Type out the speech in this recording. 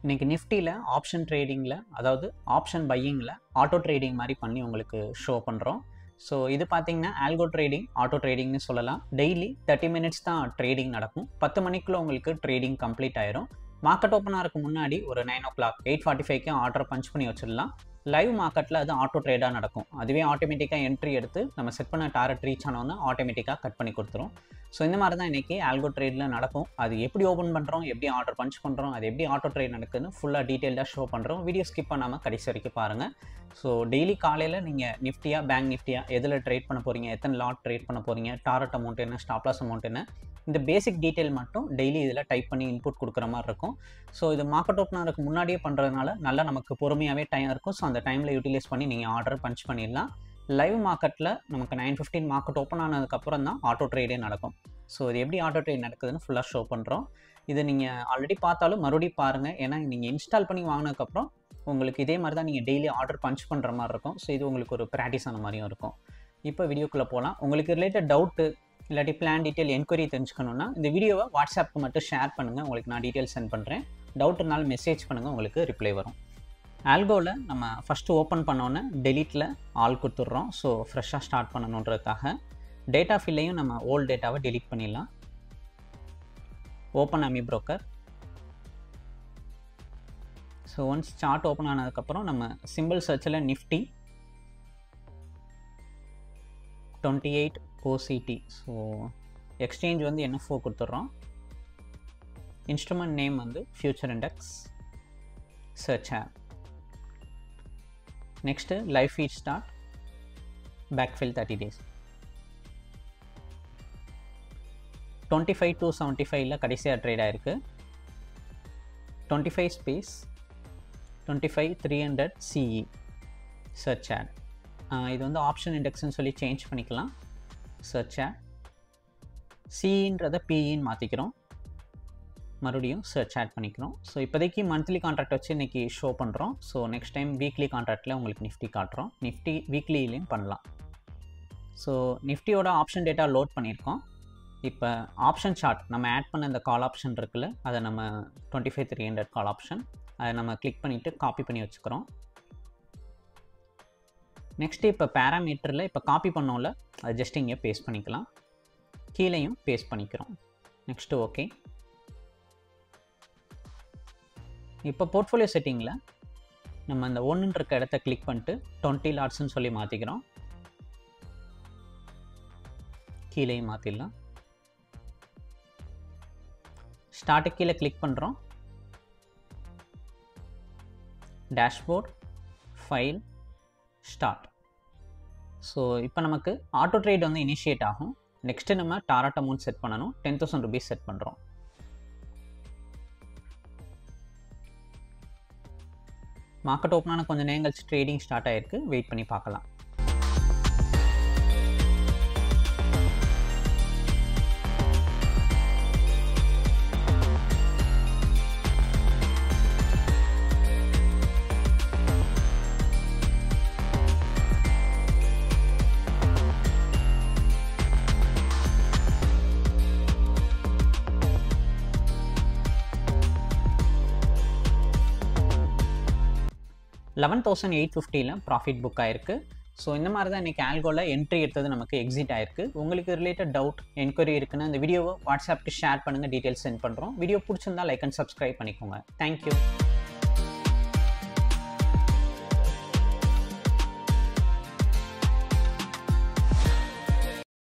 இன்றைக்கி நிஃப்டியில் ஆப்ஷன் ட்ரேடிங்கில், அதாவது ஆப்ஷன் பையிங்கில் ஆட்டோ ட்ரேடிங் மாதிரி பண்ணி உங்களுக்கு ஷோ பண்ணுறோம். ஸோ இது பார்த்தீங்கன்னா ஆல்கோ ட்ரேடிங், ஆட்டோ ட்ரேடிங்னு சொல்லலாம். டெய்லி 30 மினிட்ஸ் தான் ட்ரேடிங் நடக்கும். 10 மணிக்குள்ளே உங்களுக்கு ட்ரேடிங் கம்ப்ளீட் ஆயிரும். மார்க்கெட் ஓப்பன் ஆகிறதுக்கு முன்னாடி ஒரு 9 o'clock 8:45க்கு ஆர்டர் பஞ்ச் பண்ணி வச்சிடலாம். லைவ் மார்க்கெட்டில் அது ஆட்டோ ட்ரேடாக நடக்கும். அதுவே ஆட்டோமேட்டிக்காக என்ட்ரி எடுத்து நம்ம செட் பண்ண டாரட் ரீச் ஆனோன்னு ஆட்டோமேட்டிக்காக கட் பண்ணி கொடுத்துரும். ஸோ இந்த மாதிரி தான் இன்றைக்கி ஆல்கோ ட்ரேடில் நடக்கும். அது எப்படி ஓப்பன் பண்ணுறோம், எப்படி ஆர்டர் பஞ்ச் பண்ணுறோம், அது எப்படி ஆட்டோ ட்ரேட் நடக்குதுன்னு ஃபுல்லாக டீட்டெயிலாக ஷோ பண்ணுறோம். வீடியோ ஸ்கிப் பண்ணாமல் கடைசி வரைக்கும் பாருங்கள். ஸோ டெய்லி காலையில் நீங்கள் நிஃப்டியா பேங்க் நிஃப்டியா எதில் ட்ரேட் பண்ண போகிறீங்க, எத்தனை லாட் ட்ரேட் பண்ண போகிறீங்க, டாரட் அமௌண்ட் என்ன, ஸ்டாப் லாஸ் அமௌண்ட் என்ன, இந்த பேசிக் டீட்டெயில் மட்டும் டெய்லி இதில் டைப் பண்ணி இன்புட் கொடுக்குற மாதிரி இருக்கும். ஸோ இது மார்க்கெட் ஓப்பன் ஆகிறதுக்கு முன்னாடியே பண்ணுறதுனால நல்லா நமக்கு பொறுமையாகவே டைம் இருக்கும். ஸோ அந்த டைமில் யூட்டிலைஸ் பண்ணி நீங்கள் ஆர்டர் பஞ்ச் பண்ணிடலாம். லைவ் மார்க்கெட்டில் நமக்கு 9:15 மார்க்கெட் ஓப்பன் ஆனதுக்கப்புறம் தான் ஆட்டோ ட்ரேடே நடக்கும். ஸோ இது எப்படி ஆட்டோ ட்ரேட் நடக்குதுன்னு ஃபுல்லாக ஷோ பண்ணுறோம். இது நீங்கள் ஆல்ரெடி பார்த்தாலும் மறுபடியும் பாருங்கள். ஏன்னா நீங்கள் இன்ஸ்டால் பண்ணி வாங்கினதுக்கப்புறம் உங்களுக்கு இதே மாதிரி தான் நீங்கள் டெய்லி ஆர்டர் பஞ்ச் பண்ணுற மாதிரி இருக்கும். ஸோ இது உங்களுக்கு ஒரு ப்ராக்டிஸ் ஆன மாதிரியும் இருக்கும். இப்போ வீடியோக்குள்ளே போகலாம். உங்களுக்கு ரிலேட்டட் டவுட்டு இல்லாட்டி பிளான் டீட்டெயில் என்கொயரி தெரிஞ்சுக்கணுன்னா இந்த வீடியோவை வாட்ஸ்அப்புக்கு மட்டும் ஷேர் பண்ணுங்கள். உங்களுக்கு நான் டீட்டெயில் சென்ட் பண்ணுறேன். டவுட் இருந்தாலும் மெசேஜ் பண்ணுங்கள், உங்களுக்கு ரிப்ளை வரும். ஆல்கோவில் நம்ம ஃபஸ்ட்டு ஓப்பன் பண்ணோன்னே டெலீட்டில் ஆல் கொடுத்துட்றோம். ஸோ ஃப்ரெஷ்ஷாக ஸ்டார்ட் பண்ணணுன்றதுக்காக டேட்டா ஃபில்லையும் நம்ம ஓல்டு டேட்டாவை டெலீட் பண்ணிடலாம். Open AmiBroker. So once chart open ஆனதுக்கப்புறம் நம்ம சிம்பிள் சர்ச்சில் நிஃப்டி 28 OCT. ஸோ எக்ஸ்சேஞ்ச் வந்து NFO கொடுத்துட்றோம். இன்ஸ்ட்ருமெண்ட் நேம் வந்து future index. Search app. Next live feed start. Backfill 30 days. 25-275 கடைசியாக ட்ரேட் ஆகிருக்கு. 25 ஸ்பேஸ் 25-300 CE. Search add. இது வந்து ஆப்ஷன் இண்டெக்ஸ்ன்னு சொல்லி சேஞ்ச் பண்ணிக்கலாம். Search add. சிஇன்றதை பிஇன்னு மாற்றிக்கிறோம். மறுபடியும் சர்ச் ஆட் பண்ணிக்கிறோம். ஸோ இப்போதைக்கு மந்த்லி கான்ட்ராக்ட் வச்சு இன்றைக்கி ஷோ பண்ணுறோம். ஸோ நெக்ஸ்ட் டைம் வீக்லி கான்ட்ராக்டில் உங்களுக்கு நிஃப்டி காட்டுறோம். நிஃப்டி வீக்லிலையும் பண்ணலாம். ஸோ நிஃப்டியோட ஆப்ஷன் டேட்டா லோட் பண்ணியிருக்கோம். இப்போ ஆப்ஷன் சார்ட் நம்ம ஆட் பண்ண இந்த கால் ஆப்ஷன் இருக்குல்ல, அதை நம்ம 25-300 கால் ஆப்ஷன், அதை நம்ம கிளிக் பண்ணிவிட்டு காப்பி பண்ணி வச்சுக்கிறோம். நெக்ஸ்ட்டு இப்போ பேராமீட்டரில் இப்போ காப்பி பண்ணோம்ல, அதை ஜஸ்ட் இங்கே பேஸ்ட் பண்ணிக்கலாம். கீழேயும் பேஸ்ட் பண்ணிக்கிறோம். Next okay. இப்போ போர்ட்ஃபோலியோ செட்டிங்கில் நம்ம அந்த ஒன்றுன்ற இருக்க இடத்த கிளிக் பண்ணிட்டு 20 லாட்ஸ்ன்னு சொல்லி மாற்றிக்கிறோம். கீழேயும் மாற்றிடலாம். ஸ்டார்ட்டு கீழே கிளிக் பண்ணுறோம். Dashboard, file, start. ஸோ இப்போ நமக்கு ஆட்டோ ட்ரேட் வந்து இனிஷியேட் ஆகும். நெக்ஸ்ட்டு நம்ம டாரட் அமௌண்ட் செட் பண்ணணும். 10,000 rupees செட் பண்ணுறோம். மார்க்கெட் ஓப்பன் ஆன கொஞ்சம் நேரம் கழிச்சு ட்ரேடிங் ஸ்டார்ட் ஆகிருக்கு. வெயிட் பண்ணி பார்க்கலாம். $11,850 ப்ராஃபிட் புக் ஆயிருக்கு. ஸோ இந்த மாதிரி தான் இன்றைக்கி ஆல்கோவில் என்ட்ரி எடுத்தது நமக்கு எக்ஸிட் ஆயிருக்கு. உங்களுக்கு ரிலேட்டட் டவுட் என்கொயரி இருக்குன்னா இந்த வீடியோவை வாட்ஸ்அப்புக்கு ஷேர் பண்ணுங்கள். டீட்டெயில்ஸ் சென்ட் பண்ணுறோம். வீடியோ பிடிச்சிருந்தா லைக் அண்ட் சப்ஸ்கிரைப் பண்ணிக்கோங்க. தேங்க்யூ.